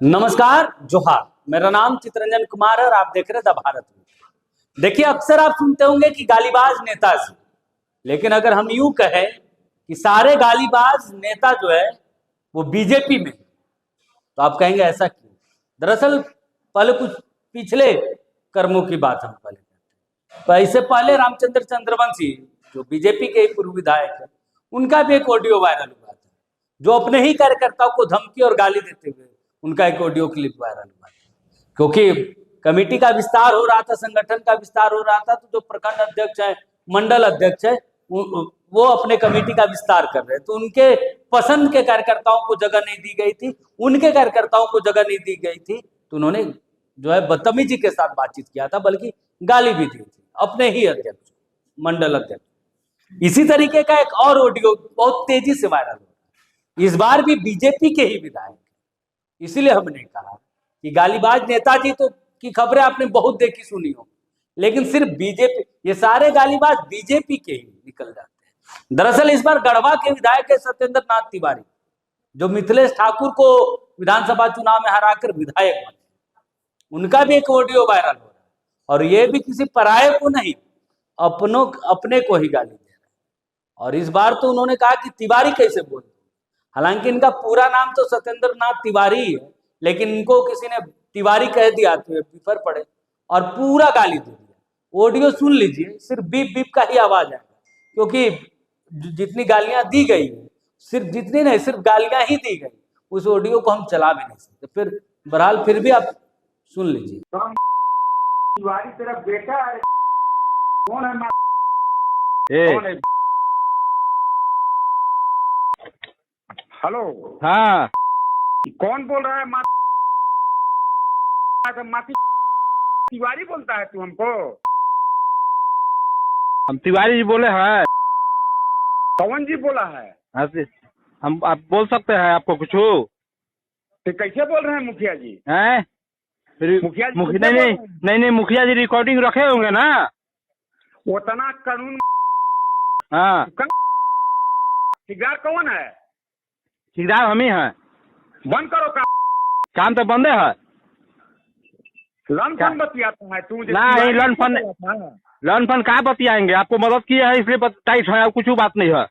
नमस्कार, जोहार। मेरा नाम चितरंजन कुमार है और आप देख रहे हैं द भारत में। देखिए, अक्सर आप सुनते होंगे कि गालीबाज नेताजी, लेकिन अगर हम यूं कहें कि सारे गालीबाज नेता जो है वो बीजेपी में, तो आप कहेंगे ऐसा क्यों? दरअसल पहले कुछ पिछले कर्मों की बात हम पहले करते हैं। तो इससे पहले रामचंद्र चंद्रवंशी, जो बीजेपी के ही पूर्व विधायक है, उनका भी एक ऑडियो वायरल हुआ था, जो अपने ही कार्यकर्ताओं को धमकी और गाली देते हुए उनका एक ऑडियो क्लिप वायरल हुआ था। क्योंकि कमेटी का विस्तार हो रहा था, संगठन का विस्तार हो रहा था, तो जो प्रखंड अध्यक्ष है, मंडल अध्यक्ष है, वो अपने कमेटी का विस्तार कर रहे, तो उनके पसंद के कार्यकर्ताओं को जगह नहीं दी गई थी, उनके कार्यकर्ताओं को जगह नहीं दी गई थी, तो उन्होंने जो है बदतमीजी के साथ बातचीत किया था, बल्कि गाली भी दी थी अपने ही अध्यक्ष, मंडल अध्यक्ष। इसी तरीके का एक और ऑडियो बहुत तेजी से वायरल हुआ, इस बार भी बीजेपी के ही विधायक। इसीलिए हमने कहा कि गालीबाज नेताजी तो की खबरें आपने बहुत देखी सुनी हो, लेकिन सिर्फ बीजेपी, ये सारे गालीबाज बीजेपी के ही निकल जाते हैं। दरअसल इस बार गढ़वा के विधायक है सत्येंद्र नाथ तिवारी, जो मिथिलेश ठाकुर को विधानसभा चुनाव में हराकर विधायक बने। उनका भी एक ऑडियो वायरल हो रहा है, और ये भी किसी पराये को नहीं, अपने को ही गाली दे रहे हैं। और इस बार तो उन्होंने कहा कि तिवारी कैसे बोलते, हालांकि इनका पूरा नाम तो सत्येंद्र नाथ तिवारी है, लेकिन इनको किसी ने तिवारी कह दिया तो ये पेपर पड़े और पूरा गाली दे दिया। ऑडियो सुन लीजिए, सिर्फ बीप बीप का ही आवाज आएगा, क्योंकि जितनी गालियां दी गई है, सिर्फ जितनी नहीं, सिर्फ गालियां ही दी गई, उस ऑडियो को हम चला भी नहीं सकते। फिर बहरहाल फिर भी आप सुन लीजिए। तिवारी तेरा बेटा है? कौन है? कौन है? हेलो, हाँ, कौन बोल रहा है? माती तिवारी बोलता है तू हमको? हम तिवारी जी बोले हैं। कौन जी बोला है? हम आप बोल सकते हैं आपको कुछ हो? तो कैसे बोल रहे हैं मुखिया जी? हैं? मुखिया जी नहीं नहीं नहीं नहीं, मुखिया जी रिकॉर्डिंग रखे होंगे ना। उतना कानून। हाँ, ठेकेदार कौन है? ठेकेदार हम ही हैं। बंद करो काम तो बंदे है। लन फन बतियाता है तू? नहीं, लन फन कहाँ बतियाएंगे? आपको मदद की है इसलिए टाइट है, कुछ बात नहीं है।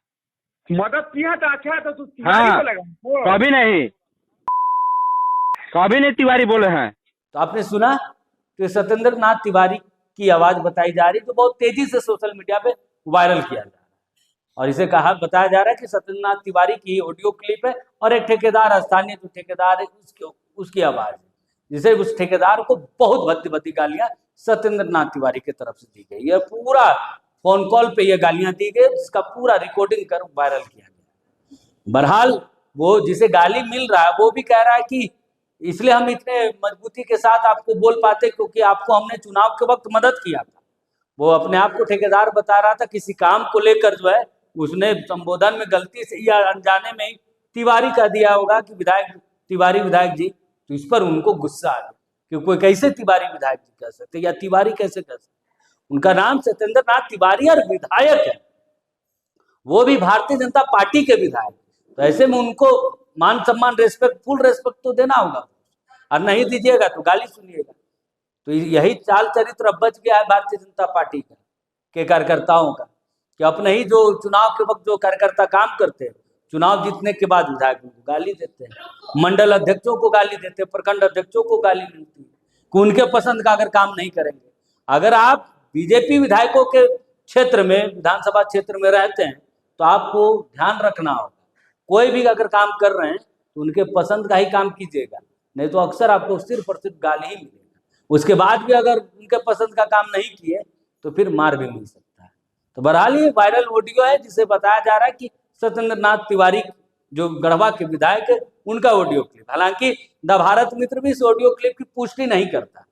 मदद की है तो अच्छा है, तो तू तिवारी हाँ, बोलेगा? कभी नहीं तिवारी बोले हैं। तो आपने सुना कि सत्येंद्र नाथ तिवारी की आवाज बताई जा रही, जो बहुत तेजी से सोशल मीडिया पे वायरल किया जा रहा है, और इसे बताया जा रहा है कि सत्येंद्र नाथ तिवारी की ऑडियो क्लिप है और एक ठेकेदार, स्थानीय जो ठेकेदार है उसकी आवाज है, जिसे उस ठेकेदार को बहुत भद्दी भद्दी गालियां सत्येंद्र नाथ तिवारी की तरफ से दी गई। यह पूरा फोन कॉल पे ये गालियां दी गई, जिसका पूरा रिकॉर्डिंग कर वायरल किया गया। बहरहाल वो जिसे गाली मिल रहा है वो भी कह रहा है कि इसलिए हम इतने मजबूती के साथ आपको बोल पाते क्योंकि आपको हमने चुनाव के वक्त मदद किया था। वो अपने आप को ठेकेदार बता रहा था, किसी काम को लेकर जो है उसने संबोधन में गलती से या अनजाने में ही तिवारी कह दिया होगा कि विधायक तिवारी विधायक जी, तो इस पर उनको गुस्सा आ गया कि कोई कैसे तिवारी विधायक जी कह सकते या तिवारी कैसे कह सकते। उनका नाम सत्येंद्र नाथ तिवारी और विधायक है, वो भी भारतीय जनता पार्टी के विधायक। तो ऐसे में उनको मान सम्मान, रेस्पेक्ट, फुल रेस्पेक्ट तो देना होगा, और नहीं दीजिएगा तो गाली सुनिएगा। तो यही चाल चरित्र अब बच गया है भारतीय जनता पार्टी का, के कार्यकर्ताओं का, कि अपने ही जो चुनाव के वक्त जो कार्यकर्ता काम करते हैं, चुनाव जीतने के बाद विधायकों को गाली देते हैं, मंडल अध्यक्षों को गाली देते हैं, प्रखंड अध्यक्षों को गाली मिलती है कि उनके पसंद का अगर काम नहीं करेंगे। अगर आप बीजेपी विधायकों के क्षेत्र में, विधानसभा क्षेत्र में रहते हैं, तो आपको ध्यान रखना होगा, कोई भी अगर काम कर रहे हैं तो उनके पसंद का ही काम कीजिएगा, नहीं तो अक्सर आपको सिर्फ और सिर्फ गाली ही मिलेगा। उसके बाद भी अगर उनके पसंद का काम नहीं किए तो फिर मार भी मिल सकता है। तो बहरहाल ये वायरल ऑडियो है, जिसे बताया जा रहा है कि सत्येंद्र नाथ तिवारी जो गढ़वा के विधायक है, उनका ऑडियो क्लिप। हालांकि द भारत मित्र भी इस ऑडियो क्लिप की पुष्टि नहीं करता।